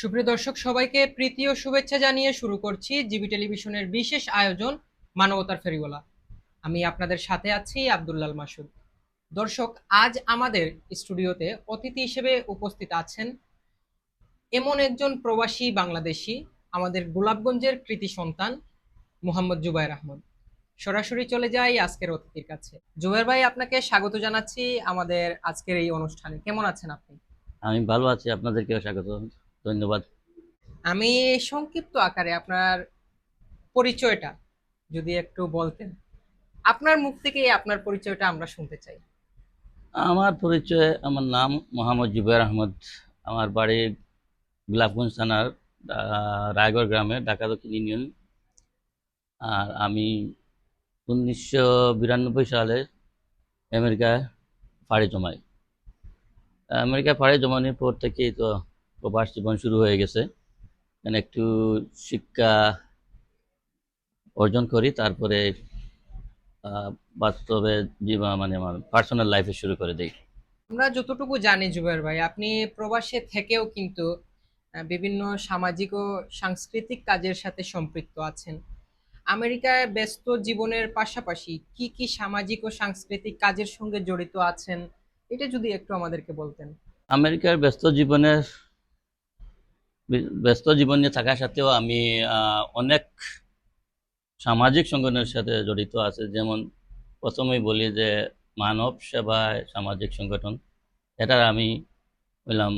সুপ্রিয় দর্শক সবাইকে প্রীতি ও শুভেচ্ছা জানিয়ে শুরু করছি জিবি টেলিভিশনের বিশেষ আয়োজন মানবতার ফেরিওয়ালা। আমি আপনাদের সাথে আছি আব্দুল্লাল মাসুদ। দর্শক, আজ আমাদের স্টুডিওতে অতিথি হিসেবে উপস্থিত আছেন এমন একজন প্রবাসী বাংলাদেশী, আমাদের গোলাপগঞ্জের কৃতি সন্তান মোহাম্মদ জুবায়ের আহমদ। সরাসরি চলে যাই আজকের অতিথির কাছে। জুবায়ের ভাই, আপনাকে স্বাগত জানাচ্ছি আমাদের আজকের এই অনুষ্ঠানে। কেমন আছেন আপনি? আমি ভালো আছি, আপনাদেরকেও স্বাগত। ধন্যবাদ। আমি সংক্ষিপ্ত আকারে আপনার পরিচয়টা যদি একটু বলতেন, আপনার মুখ থেকে আপনার পরিচয়টা আমরা শুনতে চাই। আমার পরিচয়, আমার নাম মোহাম্মদ জুবায়ের আহমদ। আমার বাড়ি গোলাপগঞ্জ থানার রায়গড় গ্রামে, ঢাকা দক্ষিণ ইউনিয়ন। আর আমি 1992 সালে আমেরিকায় পাড়ি জমাই। আমেরিকায় পাড়ি জমানোর পর থেকেই তো প্রবাস জীবন শুরু হয়ে গেছে। এখানে একটু শিক্ষা অর্জন করি, তারপরে আহ, বাস্তবে জীবন মানে আমার পার্সোনাল লাইফে শুরু করে দিই। আমরা যতটুকু জানি জুবায়ের ভাই, আপনি প্রবাসে থেকেও কিন্তু বিভিন্ন সামাজিক ও সাংস্কৃতিক কাজের সাথে সম্পৃক্ত আছেন। আমেরিকায় ব্যস্ত জীবনের পাশাপাশি কি কি সামাজিক ও সাংস্কৃতিক কাজের সঙ্গে জড়িত আছেন, এটা যদি একটু আমাদেরকে বলতেন। আমেরিকার ব্যস্ত জীবন নিয়ে থাকার সাথেও আমি অনেক সামাজিক সংগঠনের সাথে জড়িত আছে। যেমন প্রথমেই বলি যে মানব সেবায় সামাজিক সংগঠন, এটার আমি হইলাম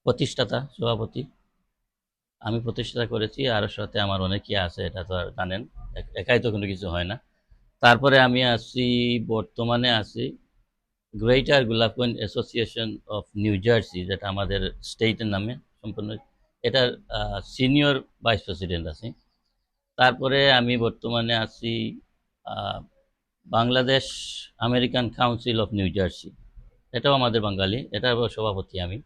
প্রতিষ্ঠাতা সভাপতি। আমি প্রতিষ্ঠাতা করেছি, আর সাথে আমার অনেকেই আছে, এটা তো আর জানেন, একাই তো কোনো কিছু হয় না। তারপরে আমি আছি, বর্তমানে আছি greater Golapganj association of new jersey, যেটা আমাদের স্টেটের নামে সম্পূর্ণ, এটার সিনিয়র ভাইস প্রেসিডেন্ট আছি। তারপরে আমি বর্তমানে আছি Bangladesh American council of new jersey, এটাও আমাদের বাঙালি, এটার সভাপতি আমি।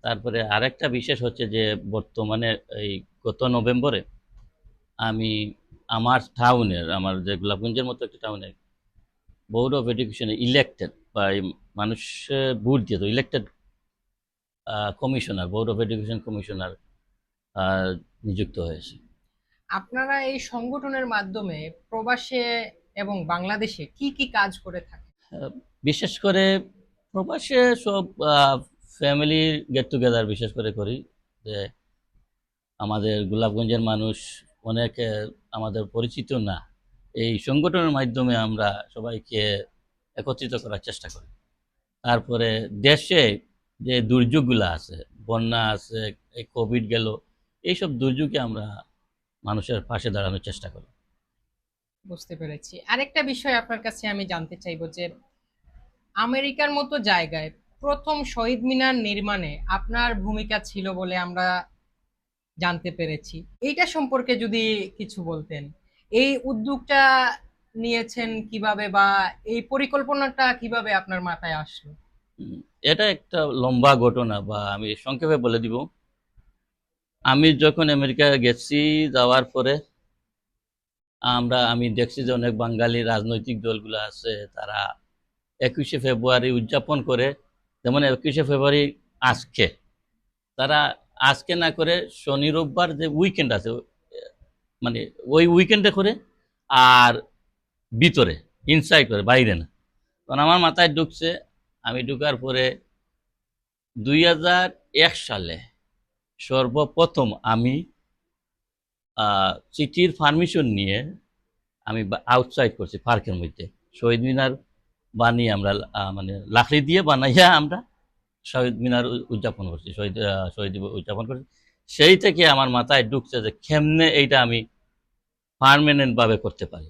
তারপরে আরেকটা বিশেষ হচ্ছে যে বর্তমানে এই গত নভেম্বরে আমি আমার টাউনের, আমার যে গোলাপগঞ্জের মতো একটা টাউনে বোর্ড অফ এডুকেশনে ইলেক্টেড, বা মানুষের ভোট দিয়ে তো elected commissioner, board of education commissioner নিযুক্ত হয়েছে। আপনারা এই সংগঠনের মাধ্যমে প্রবাসে এবং বাংলাদেশে কি কি কাজ করে থাকেন? আহ, বিশেষ করে প্রবাসে সব ফ্যামিলি গেট টুগেদার বিশেষ করে করি। যে আমাদের গোলাপগঞ্জের মানুষ অনেকে আমাদের পরিচিত না, এই সংগঠনের মাধ্যমে আমরা সবাইকে একত্রিত করার চেষ্টা করি। তারপরে দেশে যে দুর্যোগগুলো আছে, বন্যা আছে, এই কোভিড গেল, এইসব দুর্যোগে আমরা মানুষের পাশে দাঁড়ানোর চেষ্টা করি। বুঝতে পেরেছি। আরেকটা বিষয় আপনার কাছে আমি জানতে চাইবো যে আমেরিকার মতো জায়গায় প্রথম শহীদ মিনার নির্মাণে আপনার ভূমিকা ছিল বলে আমরা জানতে পেরেছি। এইটা সম্পর্কে যদি কিছু বলতেন, এই উদ্যোগটা নিয়েছেন কিভাবে, বা এই পরিকল্পনাটা কিভাবে আপনার মাথায় আসলো? উম, এটা একটা লম্বা ঘটনা, বা আমি সংক্ষেপে বলে দিব। আমি যখন আমেরিকা গেছি, যাওয়ার পরে আমি দেখছি যে অনেক বাঙালি রাজনৈতিক দলগুলো আছে, তারা 21শে ফেব্রুয়ারি উদযাপন করে। যেমন 21শে ফেব্রুয়ারি আজকে, তারা আজকে না করে শনি রোববার যে উইকেন্ড আছে, মানে ওই উইকেন্ডে করে, আর ভিতরে ইনসাইড করে, বাইরে না। তখন আমার মাথায় ঢুকছে, আমি ঢুকার পরে 2001 সালে সর্বপ্রথম আমি সিটির পারমিশন নিয়ে আমি আউটসাইড করছি, পার্কের মধ্যে শহীদ মিনার বানিয়ে আমরা মানে লাকড়ি দিয়ে বানাইয়া আমরা শহীদ মিনার উদযাপন করছি, শহীদ দিবস উদযাপন করছি। সেই থেকে আমার মাথায় ঢুকছে যে কেমনে এইটা আমি পার্মানেন্ট ভাবে করতে পারি।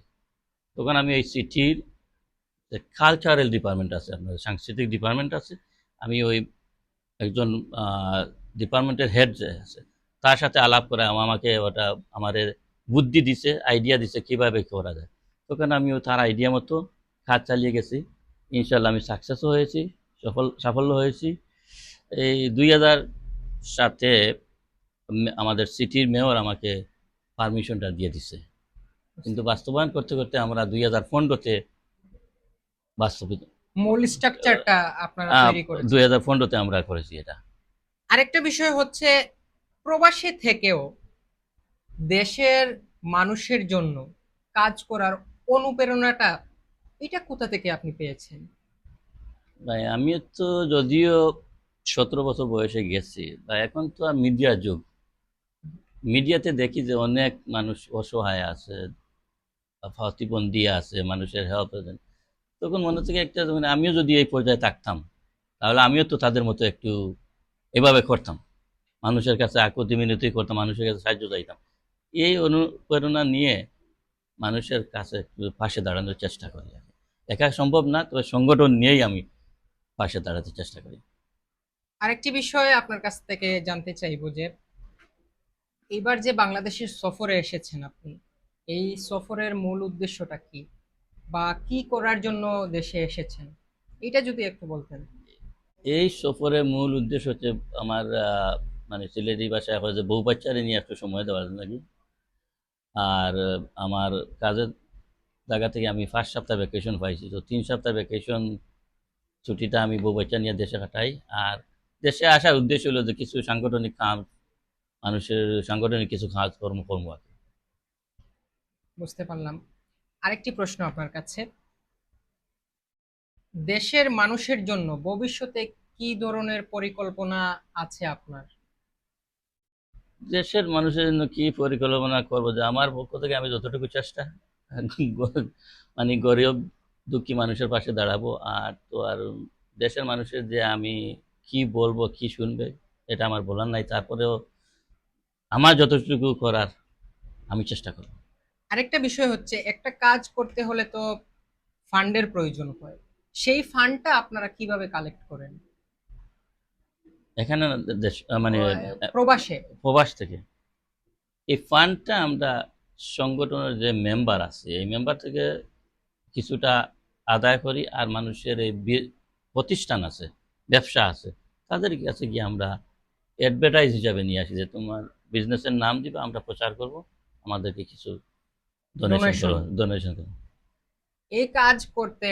তখন আমি এই সিটির যে কালচারাল ডিপার্টমেন্ট আছে, আপনাদের সাংস্কৃতিক ডিপার্টমেন্ট আছে, আমি ওই একজন ডিপার্টমেন্টের হেড যে আছে, তার সাথে আলাপ করে আমাকে ওটা আমাদের বুদ্ধি দিছে, আইডিয়া দিছে কিভাবে করা যায়। তখন আমিও তার আইডিয়া মতো কাজ চালিয়ে গেছি। ইনশাল্লাহ আমি সাকসেসও হয়েছি, সাফল্য হয়েছি। এই 2007-এ আমাদের সিটির মেয়র আমাকে পারমিশনটা দিয়ে দিছে, কিন্তু বাস্তবায়ন করতে করতে আমরা 2015-তে বাস্তবিক মূল স্ট্রাকচারটা আপনারা তৈরি করেছেন। 2015-তে আমরা করেছি এটা। আরেকটা বিষয় হচ্ছে, প্রবাসী থেকেও দেশের মানুষের জন্য কাজ করার অনুপ্রেরণাটা, এটা কোথা থেকে আপনি পেয়েছেন? ভাই আমি তো যদিও 17 বছর বয়সে গেছি, বা এখন তো আর মিডিয়া যুগ, মিডিয়াতে দেখি যে অনেক মানুষ অসহায় আছে, প্রতিবন্ধী আছে, মানুষের হেল্প। তখন মনে থেকে একটা মানে আমিও যদি এই পর্যায়ে থাকতাম, তাহলে আমিও তো তাদের মতো একটু এভাবে করতাম, মানুষের কাছে আকুতি মিনতি করতাম, মানুষের কাছে সাহায্য চাইতাম। এই অনুপ্রেরণা নিয়ে মানুষের কাছে একটু পাশে দাঁড়ানোর চেষ্টা করি। একা সম্ভব না, তবে সংগঠন নিয়েই আমি পাশে দাঁড়াতে চেষ্টা করি। আরেকটি বিষয় আপনার কাছ থেকে জানতে চাইবো যে, এবার যে বাংলাদেশের সফরে এসেছেন আপনি, এই সফরের মূল উদ্দেশ্যটা কি, বা কি করার জন্য দেশে এসেছেন, এটা যদি একটু বলতেন। এই সফরের মূল উদ্দেশ্য হচ্ছে আমার মানে সিলেটি ভাষায় এখন যে বউ বাচ্চারে নিয়ে একটু সময় দেওয়ার নাকি। আর আমার কাজের জায়গা থেকে আমি 5 সপ্তাহ ভ্যাকেশন পাইছি, তো 3 সপ্তাহ ভ্যাকেশন ছুটিটা আমি বউ বাচ্চা নিয়ে দেশে কাটাই। আর দেশে আসার উদ্দেশ্য হলো যে কিছু সাংগঠনিক কাজ, মানুষের সাংগঠনিক কিছু কাজ কর্ম আর কি। বুঝতে পারলাম। আরেকটি প্রশ্ন আপনার কাছে, দেশের মানুষের জন্য ভবিষ্যতে কি ধরনের পরিকল্পনা আছে আপনার? দেশের মানুষের জন্য কি পরিকল্পনা করবো, যে আমার পক্ষ থেকে আমি যতটুকু চেষ্টা মানে গরিব দুঃখী মানুষের পাশে দাঁড়াবো। আর তো আর দেশের মানুষের যে আমি কি বলবো কি শুনবে এটা আমার বলার নাই, তারপরেও আমার যতটুকু করার আমি চেষ্টা করব। আরেকটা বিষয় হচ্ছে, একটা কাজ করতে হলে তো ফান্ডের প্রয়োজন হয়, সেই ফান্ডটা আপনারা কিভাবে কালেক্ট করেন? এখানে না, দেশ মানে প্রবাসে। প্রবাস থেকে এই ফান্ডটা আমরা সংগঠনের যে মেম্বার আছে এই মেম্বার থেকে কিছুটা আদায় করি। আর মানুষের এই প্রতিষ্ঠান আছে, ব্যবসা আছে, তাদের কাছে গিয়ে আমরা অ্যাডভার্টাইজ হিসাবে নিয়ে আসি যে তোমার বিজনেসের নাম দিবে, আমরা প্রচার করব, আমাদেরকে কিছু ডোনেশন ডোনেশন। করো, ডোনেশন করো। এই কাজ করতে,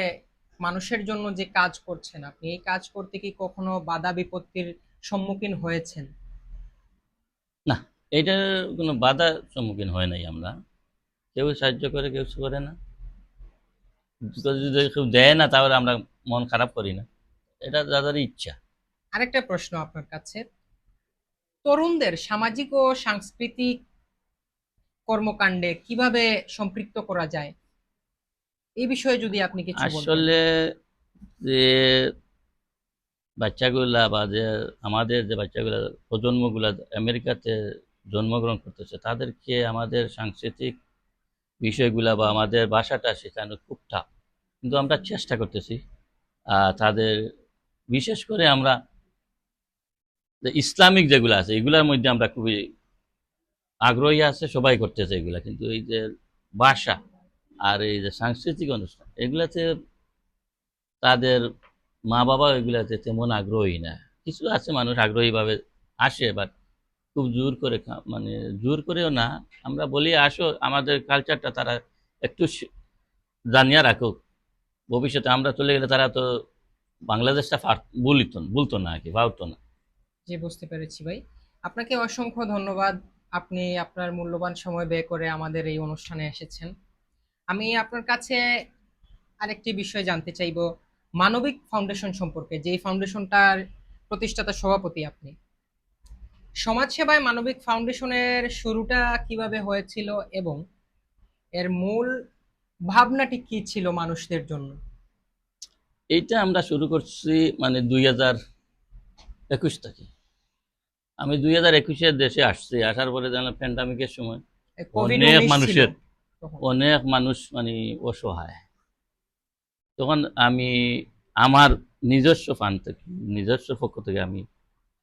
মানুষের জন্য যে কাজ করছেন আপনি, এই কাজ করতে কি কখনো বাধা বিপত্তির সম্মুখীন হয়েছেন? না, এইটার কোনো বাধার সম্মুখীন হয় নাই আমরা। কেউ সাহায্য করে, কেউ কিছু করে না। যদি কেউ দেয় না তাহলে আমরা মন খারাপ করি না, এটা যাদের ইচ্ছা। আরেকটা প্রশ্ন আপনার কাছে, তরুণদের সামাজিক ও সাংস্কৃতিক কর্মকাণ্ডে কিভাবে সম্পৃক্ত করা যায়, এই বিষয়ে যদি আপনি কিছু বলতেন। আসলে যে বাচ্চাগুলা বা যে আমাদের যে বাচ্চাগুলা প্রজন্মগুলা আমেরিকাতে জন্মগ্রহণ করতেছে, তাদেরকে আমাদের সাংস্কৃতিক বিষয়গুলা বা আমাদের ভাষাটা শেখানো খুব টাফ, কিন্তু আমরা চেষ্টা করতেছি। তাদের বিশেষ করে আমরা যে ইসলামিক যেগুলো আছে এগুলোর মধ্যে আমরা খুবই আগ্রহী আছে, সবাই করতেছে এগুলা, কিন্তু এই যে ভাষা আর এই যে সাংস্কৃতিক অনুষ্ঠান এগুলাতে তাদের মা বাবা এগুলাতে তেমন আগ্রহী না। কিছু আছে মানুষ আগ্রহীভাবে আসে, বাট খুব জোর করে মানে জোর করেও না। আমরা বলি আসো, আমাদের কালচারটা তারা একটু জানিয়ে রাখুক, ভবিষ্যতে আমরা চলে গেলে তারা তো বাংলাদেশটা বলতো না আর কি, ভাবতো না। জি, বুঝতে পেরেছি ভাই। আপনাকে অসংখ্য ধন্যবাদ। আপনি আপনার মূল্যবান সময় ব্যয় করে আমাদের এই অনুষ্ঠানে এসেছেন। আমি আপনার কাছে আরেকটি বিষয় জানতে চাইবো, মানবিক ফাউন্ডেশন সম্পর্কে, যে এই ফাউন্ডেশনটার প্রতিষ্ঠাতা সভাপতি আপনি। সমাজসেবায় মানবিক ফাউন্ডেশনের শুরুটা কিভাবে হয়েছিল, এবং এর মূল ভাবনাটি কি ছিল মানুষদের জন্য? এইটা আমরা শুরু করছি মানে 2021 থেকে। আমি 2021-এ দেশে আসছি, আসার পরে জানলাম প্যান্ডামিকের সময় কোভিড অনেক 19 ছিল মানুষের, তখন। অনেক মানুষ মানে অসহায়। তখন আমি আমার নিজস্ব ফান্ড থেকে, নিজস্ব পক্ষ থেকে আমি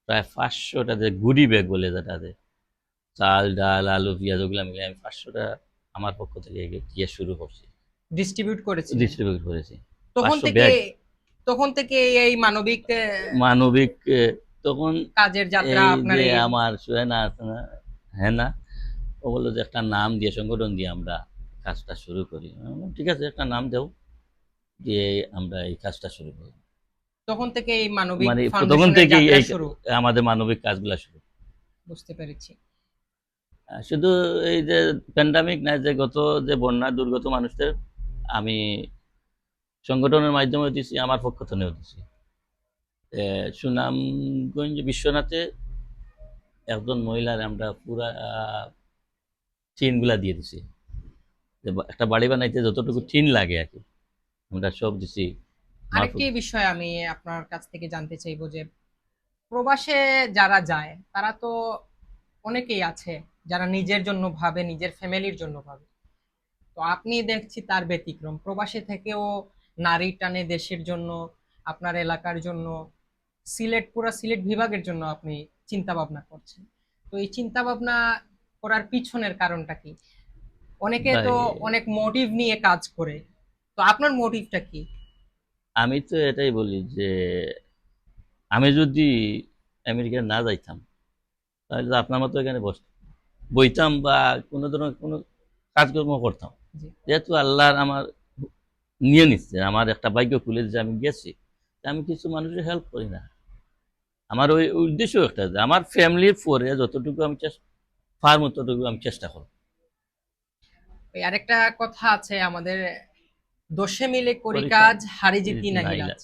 প্রায় 500টা যে গুডি ব্যাগ বলে যেটাতে চাল ডাল আলু পেঁয়াজ ওগুলো মিলে আমি 500টা আমার পক্ষ থেকে গিয়ে শুরু করছি, ডিস্ট্রিবিউট করেছিলেন। ডিস্ট্রিবিউট করেছি তখন 500 থেকে ব্যাগ তখন থেকে এই মানবিক মানবিক। তখন কাজের যাত্রা এই আপনার যে এই। আমার সুহেনা আছে না, হ্যাঁ না, ও বললো যে একটা নাম দিয়ে, সংগঠন দিয়ে আমরা কাজটা শুরু করি। আমি বললাম, ঠিক আছে একটা নাম দেও, দিয়ে আমরা এই কাজটা শুরু করি। তখন থেকে এই মানবিক মানে তখন ফাউন্ডেশনের থেকেই যাত্রা এই শুরু। আমাদের মানবিক কাজগুলা শুরু। বুঝতে পেরেছি। শুধু এই যে প্যান্ডামিক না, যে গত যে বন্যা দুর্গত মানুষদের আমি সংগঠনের মাধ্যমে দিছি, আমার পক্ষ থেকেও দিছি। সুনামগঞ্জ বিশ্বনাথে একজন মহিলার আমরা পুরা টিনগুলা দিয়ে দিছি, যে একটা বাড়ি বানাইতে যতটুকু টিন লাগে আর কি, আমরা সব দিছি। আমার আরেকটি বিষয় আমি আপনার কাছ থেকে জানতে চাইবো যে প্রবাসে যারা যায় তারা তো অনেকেই আছে যারা নিজের জন্য ভাবে, নিজের ফ্যামিলির জন্য ভাবে। তো আপনি দেখছি তার ব্যতিক্রম, প্রবাসে থেকেও নারী টানে দেশের জন্য, আপনার এলাকার জন্য, পুরা সিলেট বিভাগের জন্য আপনি চিন্তা ভাবনা করছেন। তো এই চিন্তা ভাবনা করার পিছনের কারণটা কি? অনেকে ভাই, তো অনেক মোটিভ নিয়ে কাজ করে, তো আপনার মোটিভটা কি? আমি তো এটাই বলি যে আমি যদি আমেরিকা না যাইতাম তাহলে তো আপনার মতো এখানে বইতাম বা কোনো ধরনের কোনো কাজকর্ম করতাম। জি। যেহেতু আল্লাহর আমার নিয়ে নিচ্ছে, আমার একটা ভাগ্য খুলে যে আমি গেছি, তা আমি কিছু মানুষের হেল্প করি না। আমার ওই উদ্দেশ্য একটা, যে আমার ফ্যামিলির পরে যতটুকু আমি পারবো ততটুকু আমি চেষ্টা করব। ওই আরেকটা কথা আছে আমাদের, দোষে মিলে করি পরীক্ষা কাজ, হারি জিতি নাহি নাইলা। লাজ।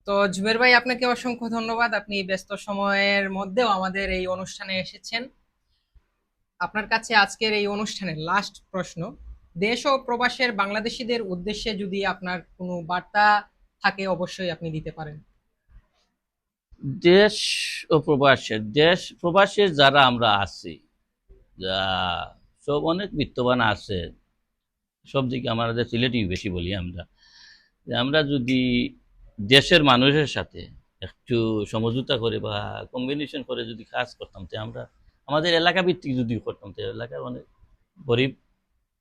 তো জুবের ভাই, আপনাকে অসংখ্য ধন্যবাদ, আপনি এই ব্যস্ত সময়ের মধ্যেও আমাদের এই অনুষ্ঠানে এসেছেন। আপনার কাছে আজকের এই অনুষ্ঠানের লাস্ট প্রশ্ন, দেশ ও প্রবাসের বাংলাদেশিদের উদ্দেশ্যে যদি আপনার কোনো বার্তা থাকে অবশ্যই আপনি দিতে পারেন। দেশ ও প্রবাসের, দেশ প্রবাসের যারা আমরা আছি, যা সব অনেক বিত্তবান আছে, সব দিকে আমাদের সিলেটি বেশি বলি আমরা, যে আমরা যদি দেশের মানুষের সাথে একটু সমঝোতা করে বা কম্বিনেশন করে যদি কাজ করতাম, তো আমরা আমাদের এলাকা ভিত্তিক যদি করতাম, তো এলাকার অনেক গরিব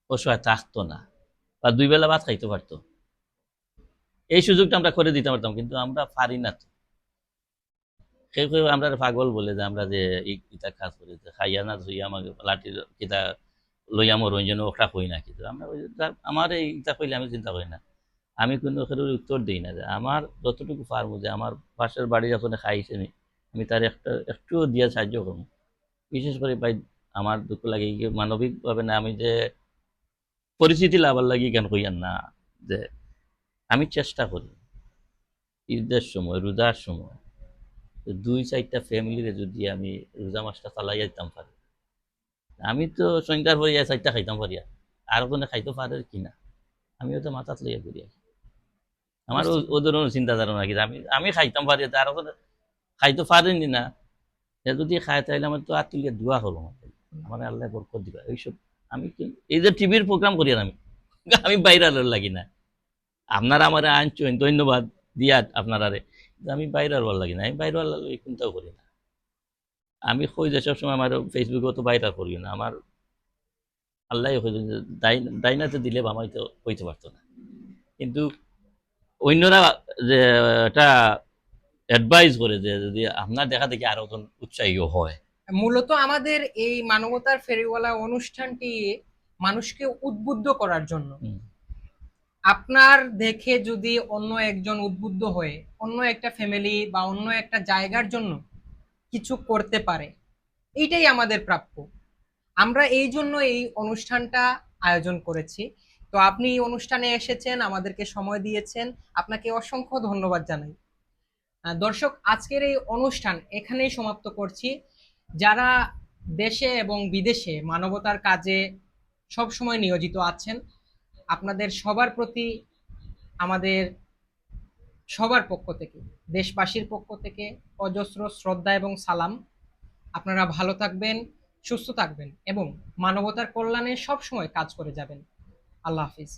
অসহায় থাকতো না, বা দুই বেলা ভাত খাইতে পারতো। এই সুযোগটা আমরা করে দিতে পারতাম, কিন্তু আমরা পারি না তো। কেউ কেউ আমরা পাগল বলে যে আমরা যে এই কিতা কাজ করি, যে খাইয়া না ধুইয়া আমাকে লাঠির কিতা লইয়া মরণ যেন ওটা কই না, কিন্তু আমরা আমার এই ইটা কইলে আমি চিন্তা করি না। আমি কোনো ওখানে উত্তর দিই না, যে আমার যতটুকু পারবো, যে আমার পাশের বাড়ি যখন খাইছে নি, আমি তার একটু দিয়ে সাহায্য করবো। বিশেষ করে ভাই আমার দুঃখ লাগে কি মানবিকভাবে না, আমি যে পরিচিতি লাভার লাগি কেন কইয়ান না, যে আমি চেষ্টা করি ঈদের সময়, রোজার সময়, তো দুই চারটা ফ্যামিলিরে যদি আমি রোজা মাসটা চালাইয়া দিতাম পারি, আমি তো সংখ্যার পরিয়া চারটা খাইতাম পারিয়া, আর ওখানে খাইতে পারে কিনা আমি তো মাথাত লইয়া করি। আমার বুঝতে ওদের চিন্তা ধারণা কি, আমি আমি খাইতাম পারি, আর ওখানে খাইতে পারেনি না, এ যদি খায় তাহলে আমার তো আর তুলিয়া দোয়া করবো, আমার আল্লাহ বরকত দিবা এইসব। আমি এই যে টিভির প্রোগ্রাম করি, আর আমি আমি বাইরে লাগি না। আপনারা আমার আনছেন ধন্যবাদ দিয়া আপনারা, আমি বাইরে লাগি না, আমি বাইরে চিন্তাও করি না। আমি কই যে সবসময় আমার ফেসবুকে তো বাইরে করি না, আমার আল্লাহ দাইনাতে দিলে আমার তো হইতে পারতো না। কিন্তু অন্যরা যে এটা অ্যাডভাইস করে যে যদি আপনার দেখা দেখি আরো উৎসাহী হয়। মূলত আমাদের এই মানবতার ফেরিওয়ালা অনুষ্ঠানটি মানুষকে উদ্বুদ্ধ করার জন্য। হুম। আপনার দেখে যদি অন্য একজন উদ্বুদ্ধ হয়ে অন্য একটা ফ্যামিলি বা অন্য একটা জায়গার জন্য কিছু করতে পারে, এইটাই আমাদের প্রাপ্য। আমরা এই জন্য এই অনুষ্ঠানটা আয়োজন করেছি। তো আপনি এই অনুষ্ঠানে এসেছেন, আমাদেরকে সময় দিয়েছেন, আপনাকে অসংখ্য ধন্যবাদ জানাই। দর্শক, আজকের এই অনুষ্ঠান এখানেই সমাপ্ত করছি। যারা দেশে এবং বিদেশে মানবতার কাজে সব সময় নিয়োজিত আছেন, আপনাদের সবার প্রতি আমাদের সবার পক্ষ থেকে, দেশবাসীর পক্ষ থেকে অজস্র শ্রদ্ধা এবং সালাম। আপনারা ভালো থাকবেন, সুস্থ থাকবেন এবং মানবতার কল্যাণে সব সময় কাজ করে যাবেন। আল্লাহ হাফিজ।